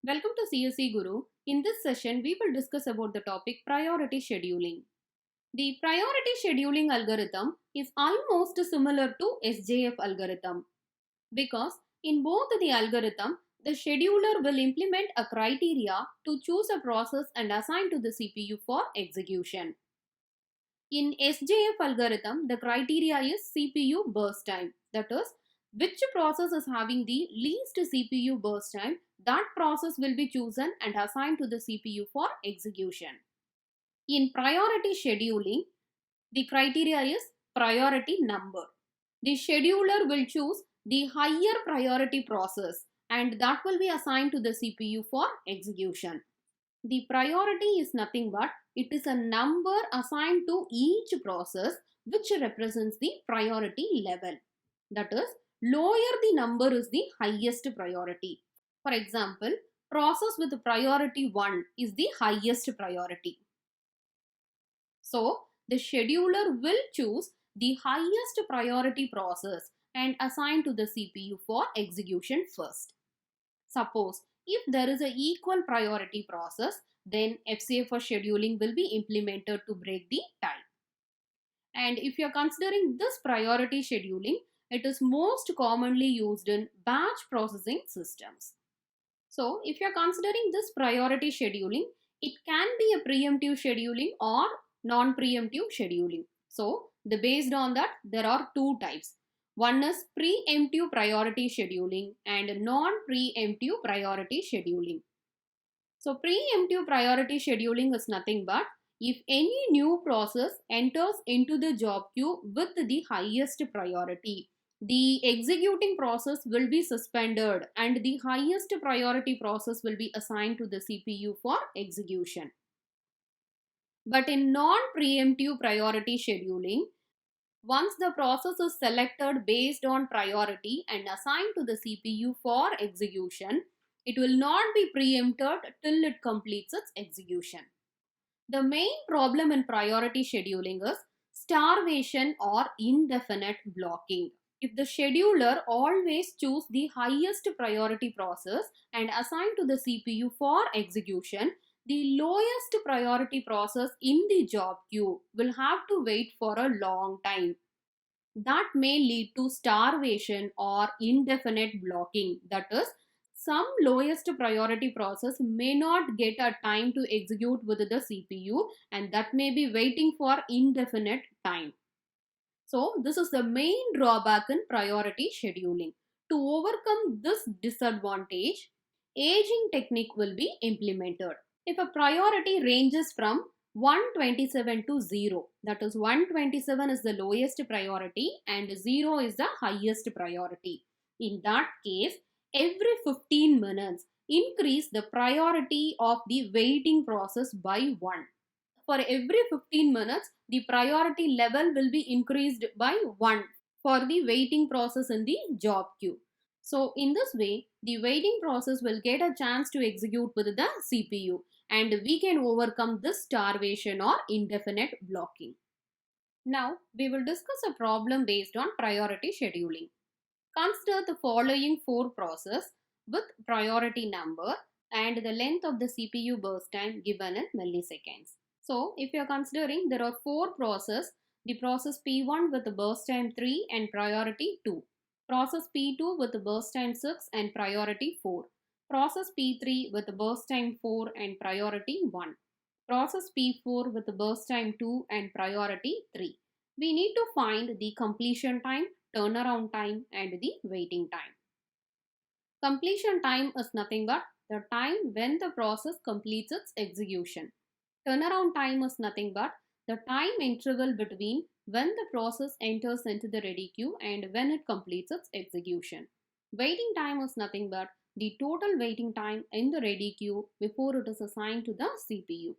Welcome to CSE Guru. In this session, we will discuss about the topic priority scheduling. The priority scheduling algorithm is almost similar to SJF algorithm because in both the algorithm, the scheduler will implement a criteria to choose a process and assign to the CPU for execution. In SJF algorithm, the criteria is CPU burst time. That is, which process is having the least CPU burst time, that process will be chosen and assigned to the CPU for execution. In priority scheduling, the criteria is priority number. The scheduler will choose the higher priority process and that will be assigned to the CPU for execution. The priority is nothing but it is a number assigned to each process which represents the priority level. That is, lower the number is the highest priority. For example, process with priority 1 is the highest priority. So, the scheduler will choose the highest priority process and assign to the CPU for execution first. Suppose if there is an equal priority process, then FCA for scheduling will be implemented to break the time. And if you are considering this priority scheduling, it is most commonly used in batch processing systems. So if you are considering this priority scheduling, it can be a preemptive scheduling or non-preemptive scheduling. So based on that, there are two types. One is preemptive priority scheduling and non-preemptive priority scheduling. So preemptive priority scheduling is nothing but if any new process enters into the job queue with the highest priority, the executing process will be suspended and the highest priority process will be assigned to the CPU for execution. But in non-preemptive priority scheduling, once the process is selected based on priority and assigned to the CPU for execution, it will not be preempted till it completes its execution. The main problem in priority scheduling is starvation or indefinite blocking. If the scheduler always choose the highest priority process and assign to the CPU for execution, the lowest priority process in the job queue will have to wait for a long time. That may lead to starvation or indefinite blocking. That is, some lowest priority process may not get a time to execute with the CPU and that may be waiting for indefinite time. So this is the main drawback in priority scheduling. To overcome this disadvantage, aging technique will be implemented. If a priority ranges from 127 to 0, that is 127 is the lowest priority and 0 is the highest priority. In that case, every 15 minutes increase the priority of the waiting process by 1. For every 15 minutes, the priority level will be increased by 1 for the waiting process in the job queue. So in this way, the waiting process will get a chance to execute with the CPU and we can overcome this starvation or indefinite blocking. Now, we will discuss a problem based on priority scheduling. Consider the following four processes with priority number and the length of the CPU burst time given in milliseconds. So, if you are considering there are four processes, the process P1 with the burst time 3 and priority 2, process P2 with the burst time 6 and priority 4, process P3 with the burst time 4 and priority 1, process P4 with the burst time 2 and priority 3. We need to find the completion time, turnaround time and the waiting time. Completion time is nothing but the time when the process completes its execution. Turnaround time is nothing but the time interval between when the process enters into the ready queue and when it completes its execution. Waiting time is nothing but the total waiting time in the ready queue before it is assigned to the CPU.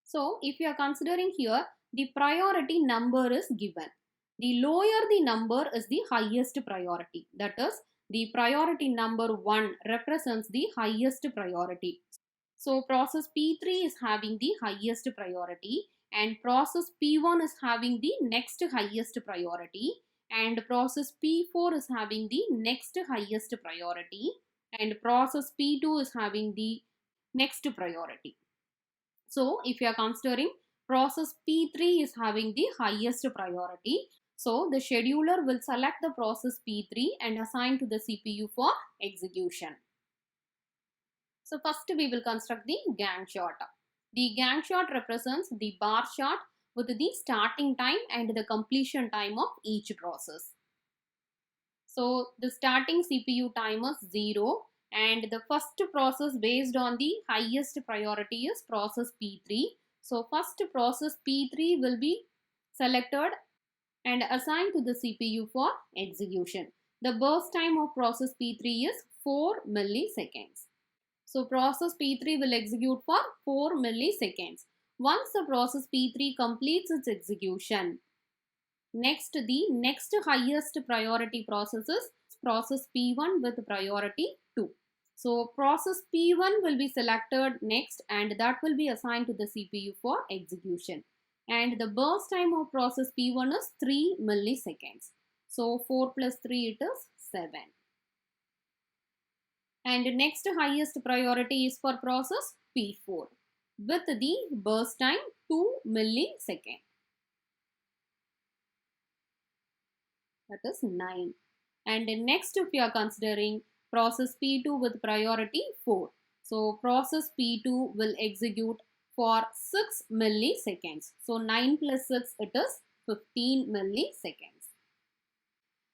So, if you are considering here, the priority number is given. The lower the number is the highest priority. That is, the priority number 1 represents the highest priority. So process P3 is having the highest priority and process P1 is having the next highest priority and process P4 is having the next highest priority and process P2 is having the next priority. So if you are considering process P3 is having the highest priority, so the scheduler will select the process P3 and assign to the CPU for execution. So first we will construct the Gantt chart. The Gantt chart represents the bar chart with the starting time and the completion time of each process. So the starting CPU time is 0 and the first process based on the highest priority is process P3. So first process P3 will be selected and assigned to the CPU for execution. The burst time of process P3 is 4 milliseconds. So process P3 will execute for 4 milliseconds. Once the process P3 completes its execution, the next highest priority process is process P1 with priority 2. So process P1 will be selected next and that will be assigned to the CPU for execution. And the burst time of process P1 is 3 milliseconds. So 4 plus 3 it is 7. And next highest priority is for process P4 with the burst time 2 milliseconds. That is 9. And next if you are considering process P2 with priority 4. So process P2 will execute for 6 milliseconds. So 9 plus 6 it is 15 milliseconds.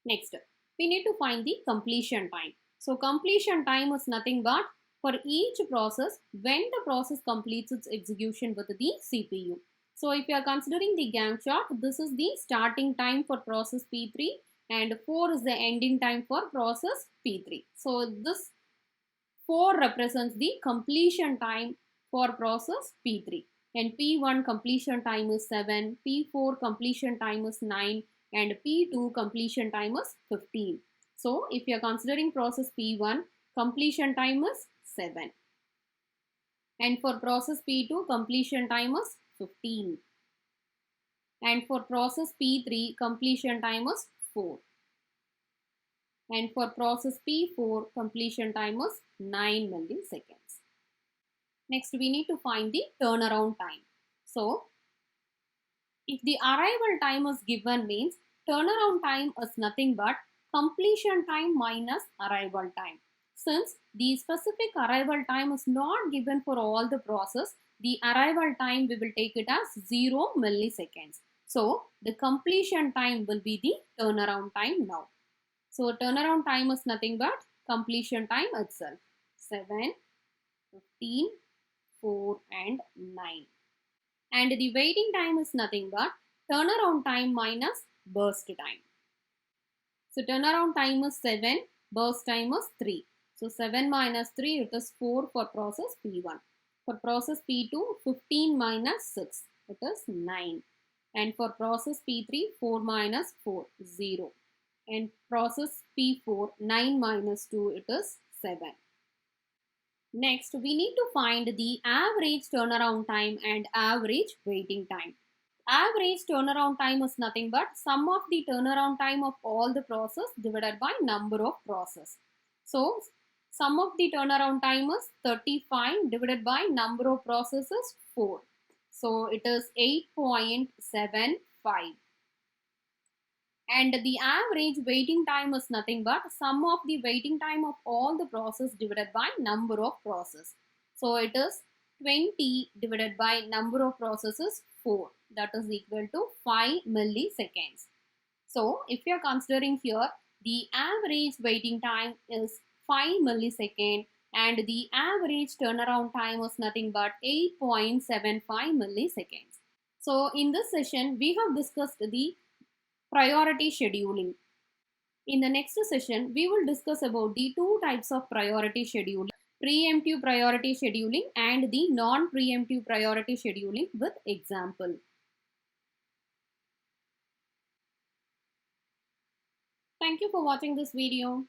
Next we need to find the completion time. So completion time is nothing but for each process when the process completes its execution with the CPU. So if you are considering the Gantt chart, this is the starting time for process P3 and 4 is the ending time for process P3. So this 4 represents the completion time for process P3 and P1 completion time is 7, P4 completion time is 9 and P2 completion time is 15. So if you are considering process P1, completion time is 7 and for process P2 completion time is 15 and for process P3 completion time is 4 and for process P4 completion time is 9 milliseconds. Next we need to find the turnaround time. So if the arrival time is given means turnaround time is nothing but completion time minus arrival time. Since the specific arrival time is not given for all the process, the arrival time we will take it as 0 milliseconds. So the completion time will be the turnaround time now. So turnaround time is nothing but completion time itself. 7, 15, 4 and 9. And the waiting time is nothing but turnaround time minus burst time. So turnaround time is 7, burst time is 3. So 7 minus 3 it is 4 for process P1. For process P2 15 minus 6 it is 9. And for process P3 4 minus 4 0. And process P4 9 minus 2 it is 7. Next we need to find the average turnaround time and average waiting time. Average turnaround time is nothing but sum of the turnaround time of all the process divided by number of process. So sum of the turnaround time is 35 divided by number of processes 4. So it is 8.75. And the average waiting time is nothing but sum of the waiting time of all the process divided by number of process. So it is 20 divided by number of processes 4, that is equal to 5 milliseconds. So if you are considering here the average waiting time is 5 millisecond and the average turnaround time is nothing but 8.75 milliseconds. So in this session we have discussed the priority scheduling. In the next session, we will discuss about the two types of priority scheduling, preemptive priority scheduling and the non-preemptive priority scheduling with example. Thank you for watching this video.